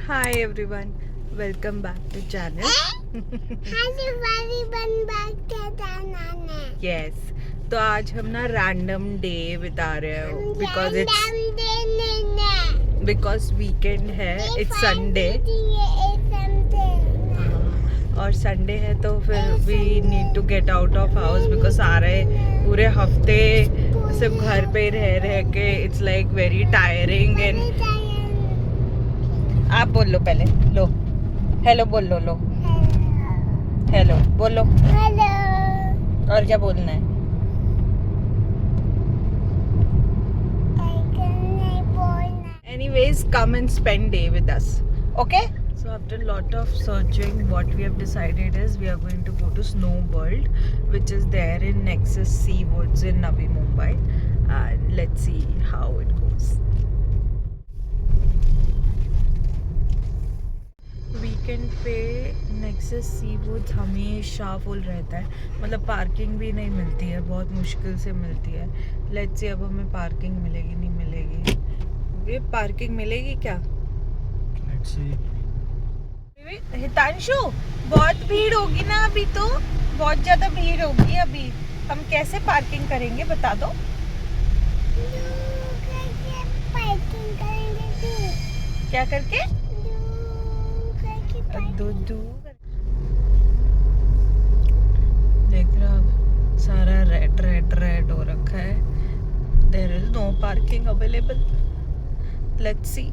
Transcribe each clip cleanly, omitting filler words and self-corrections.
Hi everyone, welcome back to channel. Yes, तो आज हम ना रैंडम डे बिता रहे हैं बिकॉज वीकेंड है, इट्स संडे और संडे है तो फिर we need to get out of house because सारे पूरे हफ्ते सिर्फ घर पे रह रह के it's like very tiring and आप बोल लो पहले, लो हेलो बोल लो, लो हेलो बोलो, और क्या बोलना है? Anyways, come and spend day with us. Okay? So after a lot of searching, what we have decided is we are going to go to Snow World, which is there in Nexus Seawoods in Navi Mumbai, and let's see how it goes. Weekend पे nexus सीवूड्स हमेशा full रहता है, मतलब parking भी नहीं मिलती है, बहुत मुश्किल से मिलती है. लेट्स सी अब हमें पार्किंग मिलेगी नहीं मिलेगी. ये पार्किंग मिलेगी क्या? Let's see. हितांशु, बहुत भीड़ होगी ना अभी, तो बहुत ज्यादा भीड़ होगी अभी, हम कैसे पार्किंग करेंगे बता दो. क्या करके? दो देख रहा, सारा रेड रेड रेड हो रखा है. There is no parking available. Let's see.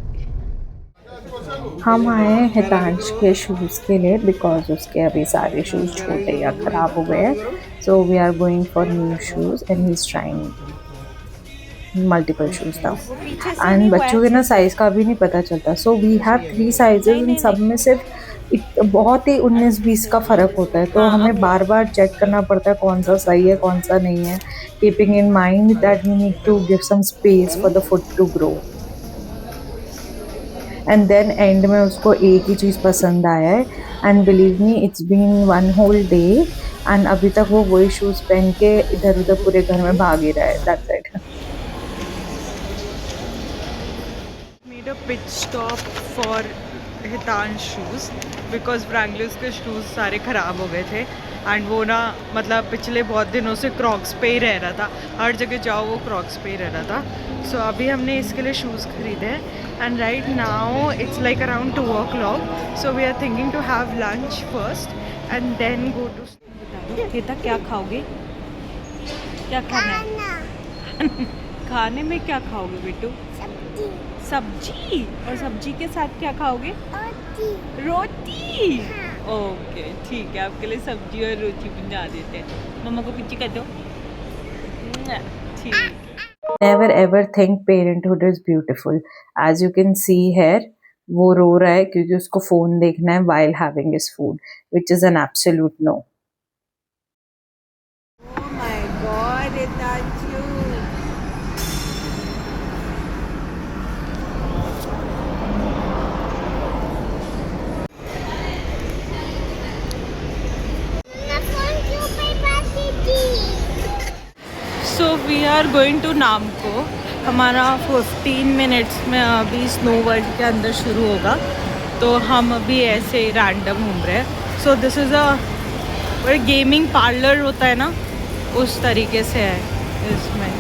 हम आए हैं हितांश के शूज़ के लिए बिकॉज उसके अभी सारे शूज़ छोटे या ख़राब हो गए हैं. So we are going for new shoes and he is trying multiple shoes now. पीछे से नहीं एंड हुआ बच्चों है. के ना साइज़ का भी नहीं पता चलता. सो वी हैव 3 साइजेस नहीं इन नहीं सब नहीं. में सिर्फ बहुत ही 19-20 का फ़र्क होता है. तो हाँ हमें अब बार-बार चेक करना पड़ता है कौन सा सही है, कौन सा नहीं है. Keeping in mind that we need to give some space for the foot to grow. And then end में उसको एक ही चीज़ पसंद आया है. And believe me it's been one whole day and अभी तक वो वही शूज़ पहन के इधर उधर पूरे घर में भाग ही रहा है. That's it. made a pit stop for Hitansh shoes because frankly उसके शूज़ सारे ख़राब हो गए थे एंड वो ना मतलब पिछले बहुत दिनों से क्रॉक्स पे ही रह रहा था, हर जगह जाओ वो क्रॉक्स पे ही रह रहा था. सो अभी हमने इसके लिए शूज़ खरीदे हैं and right now it's like around 2 o'clock. So we are thinking to have lunch first and then go to. बता दो केता, क्या खाओगे? क्या खाना है? खाने में क्या खाओगे बेटू? सब्जी. और सब्जी के साथ क्या खाओगे? रोटी. ओके ठीक है, आपके लिए सब्जी और रोटी बना देते हैं. मम्मा को पीछे कर दो. ठीक. Never ever think parenthood is beautiful. As you can see here, वो रो रहा है क्योंकि उसको फोन देखना है while having his food, which is an absolute no. Oh my God, Itachu. So we are going to Namco. हमारा 15 minutes में अभी स्नो वर्ल्ड के अंदर शुरू होगा, तो हम अभी ऐसे रैंडम घूम रहे हैं. So this is a gaming parlour होता है ना, उस तरीके से है इसमें.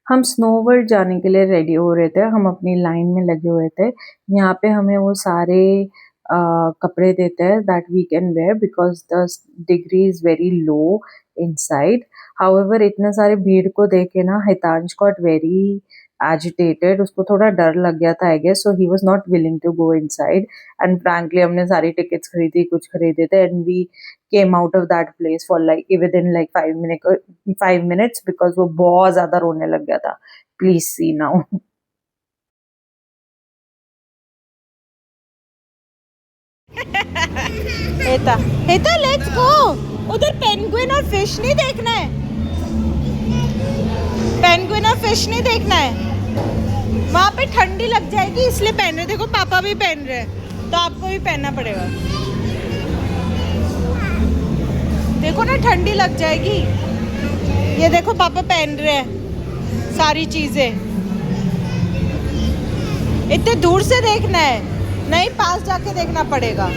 हम स्नो वर्ल्ड जाने के लिए रेडी हो रहे थे, हम अपनी लाइन में लगे हुए थे। यहाँ पे हमें वो सारे कपड़े देते हैं that we can wear because the degree is very low inside. However इतने सारे भीड़ को देखे ना हितांश गॉट वेरी एजिटेटेड, उसको थोड़ा डर लग गया था I guess, so he was not willing to go inside. And frankly हमने सारी टिकट्स खरीदी, कुछ खरीदे थे, and we came out of that place for like within like 5 minutes because वो बहुत ज्यादा रोने लग गया था। Please see now. हेता हेता लेट्स गो, उधर पेंगुइन और फिश नहीं देखना है, पेंगुइन और फिश नहीं देखना है, वहाँ पे ठंडी लग जाएगी इसलिए पहन रहे। देखो पापा भी पहन रहे हैं तो आपको भी पहनना पड़ेगा। देखो ना ठंडी लग जाएगी, ये देखो पापा पहन रहे हैं सारी चीजें। इतने दूर से देखना है, नहीं पास जाके देखना पड़ेगा।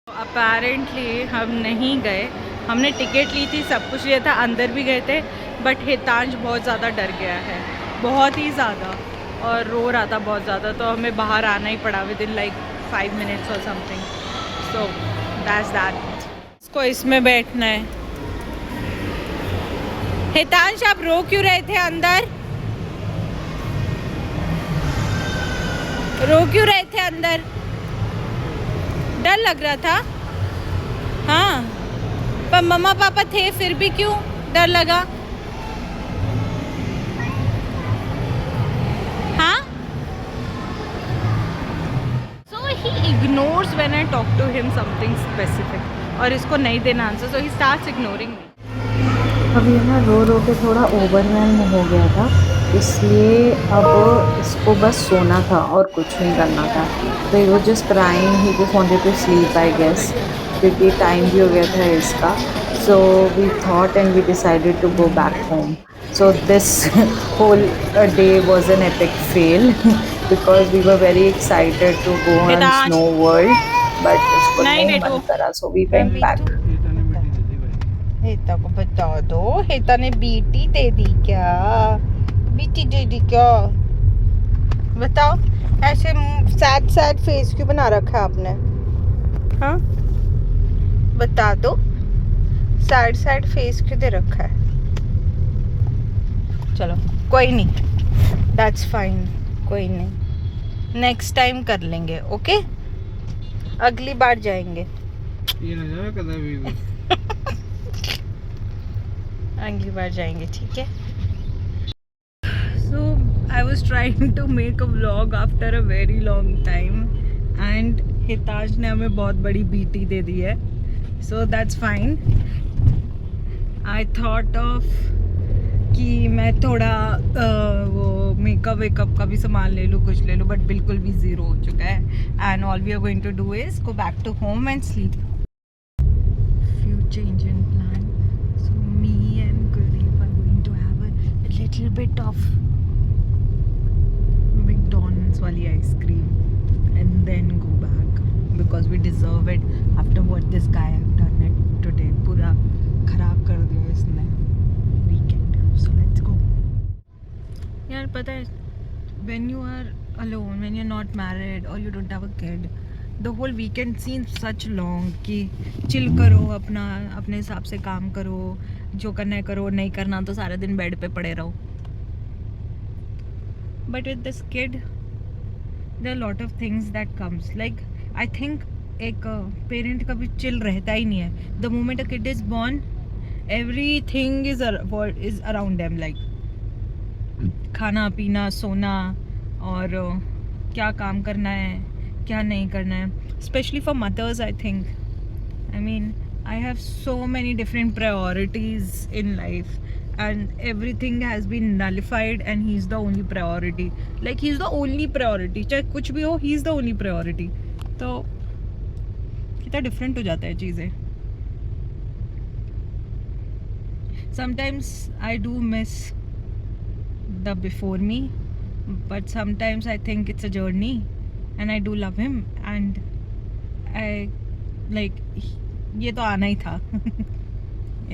अपेरेंटली हम नहीं गए, हमने टिकट ली थी, सब कुछ लिया था, अंदर भी गए थे, बट हितांश बहुत ज़्यादा डर गया है, बहुत ही ज़्यादा, और रो रहा था बहुत ज़्यादा, तो हमें बाहर आना ही पड़ा विद इन लाइक 5 minutes और समथिंग। So that's that. इसको इसमें बैठना है। हितांश आप रो क्यों रहे थे अंदर, रो क्यों रहे थे अंदर, डर लग रहा था? हाँ, पर मम्मा पापा थे फिर भी क्यों डर लगा? हाँ, so he ignores when I talk to him something specific, और इसको नहीं देना answer, so he starts ignoring me. अब ये ना रो रो के थोड़ा ओवरवेल्म हो गया था, इसलिए अब इसको बस सोना था और कुछ नहीं करना था। तो वो just crying, he just wanted to sleep I guess, क्योंकि टाइम भी हो गया था इसका। So we thought and we decided to go back home. So this whole day was an epic fail because we were very excited to go on Snow World, but उसको नहीं मन करा, सो वी वेंट बैक। हेता को बता दो, हेता ने बीटी दे दी क्या, बीटी दे दी क्या, बताओ। ऐसे सैड सैड फेस क्यों बना रखा है आपने, हाँ बता दो, सैड सैड फेस क्यों दे रखा है? चलो कोई नहीं, दैट्स फाइन, कोई नहीं, नेक्स्ट टाइम कर लेंगे, ओके, अगली बार जाएंगे, अगली बार जाएंगे, ठीक है। So I was trying to make a vlog after a very long time and Hitansh ने हमें बहुत बड़ी बीटी दे दी है, so that's fine. I thought of कि मैं थोड़ा वो मेकअप वेकअप का भी सामान ले लूँ, कुछ ले लूँ, बट बिल्कुल भी ज़ीरो हो चुका है, and all we are going to do is go back to home and sleep. Few change in plan, so me and Kuldeep are going to have a little bit of McDonald's वाली ice cream and then go back because we deserve it after what this guy have done it today. पूरा खराब कर दिया इसने weekend, so let's go. यार पता है, when you are alone, when you're not married or you don't have a kid, the whole weekend seems such long कि chill करो, अपना अपने हिसाब से काम करो, जो करना है करो, नहीं करना तो सारा दिन बेड पे पड़े रहो। But with this kid, there are a lot of things that comes. Like I think एक पेरेंट का भी चिल रहता ही नहीं है। The moment a kid is born, everything is around them, like खाना पीना सोना और क्या काम करना है क्या नहीं करना है। Specially for mothers I think, I mean I have so many different priorities in life and everything has been nullified and he's the only priority. Like he's the only priority, चाहे कुछ भी हो, he's the only priority. तो कितना different हो जाता है चीज़ें. Sometimes I do miss the before me, but sometimes I think it's a journey and I do love him and I like ये तो आना ही था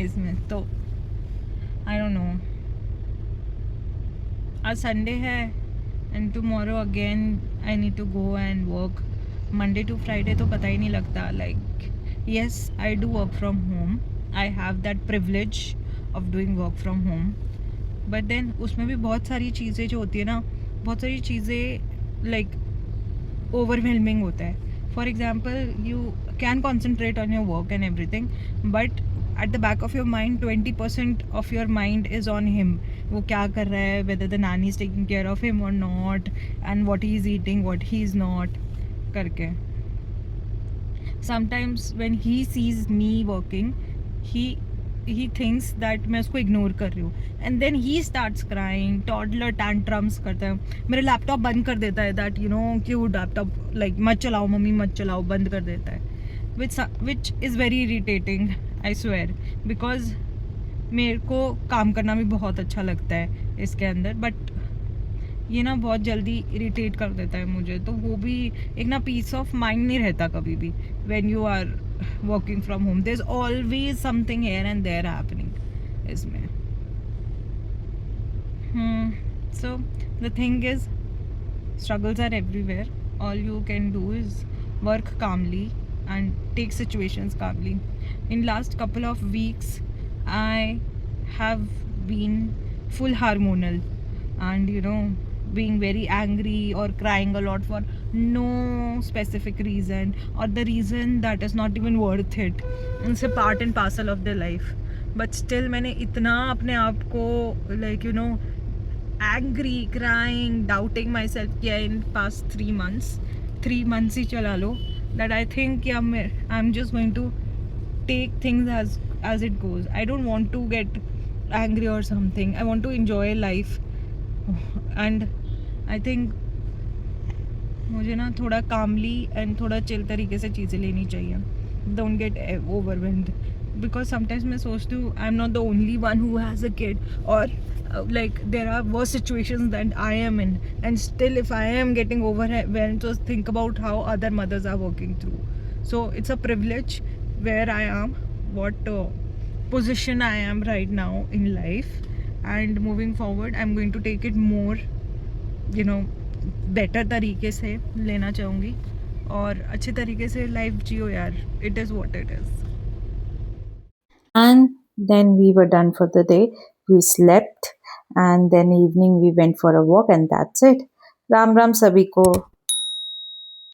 इसमें तो I don't know. आज संडे है and tomorrow again I need to go and work. Monday to Friday तो पता ही नहीं लगता. Like yes I do work from home. I have that privilege of doing work from home. But then उसमें भी बहुत सारी चीज़ें जो होती है ना, बहुत सारी चीज़ें लाइक overwhelming होता है. For example you can concentrate on your work and everything, but at the back of your mind 20% of your mind is on him. वो क्या कर रहा है, whether the nanny is taking care of him or not, and what he is eating, what he is not करके. Sometimes when he sees me working, he thinks that मैं उसको ignore कर रही हूँ, and then he starts crying, toddler tantrums करता है. मेरा laptop बंद कर देता है, दैट यू नो कि लैपटॉप लाइक मत चलाओ मम्मी मत चलाओ, बंद कर देता है. Which is very irritating, I swear, because मेरे को काम करना भी बहुत अच्छा लगता है इसके अंदर, बट ये ना बहुत जल्दी इरिटेट कर देता है मुझे. तो वो भी एक ना पीस ऑफ माइंड नहीं रहता कभी भी when you are working from home. There is always something here and there happening इसमें. So the thing is struggles are everywhere. All you can do is work calmly and take situations calmly. In last couple of weeks I have been full hormonal and being very angry or crying a lot for no specific reason, or the reason that is not even worth it. It's a part and parcel of their life, but still मैंने इतना अपने आप को like angry, crying, doubting myself किया in past 3 months ही चला लो, that I think I'm just going to take things as it goes. I don't want to get angry or something. I want to enjoy life and I think मुझे ना थोड़ा कामली and थोड़ा chill तरीके से चीज़ें लेनी चाहिए. Don't get overwhelmed, because sometimes मैं सोचती हूँ I am not the only one who has a kid, और like there are worse situations that I am in, and still if I am getting overwhelmed, just think about how other mothers are working through. So it's a privilege where I am, what position I am right now in life, and moving forward I'm going to take it more better तरीके से लेना चाहूँगी और अच्छे तरीके से life जियो यार. It is what it is. And then we were done for the day. We slept and then evening we went for a walk and that's it. Ram Ram sabhi ko.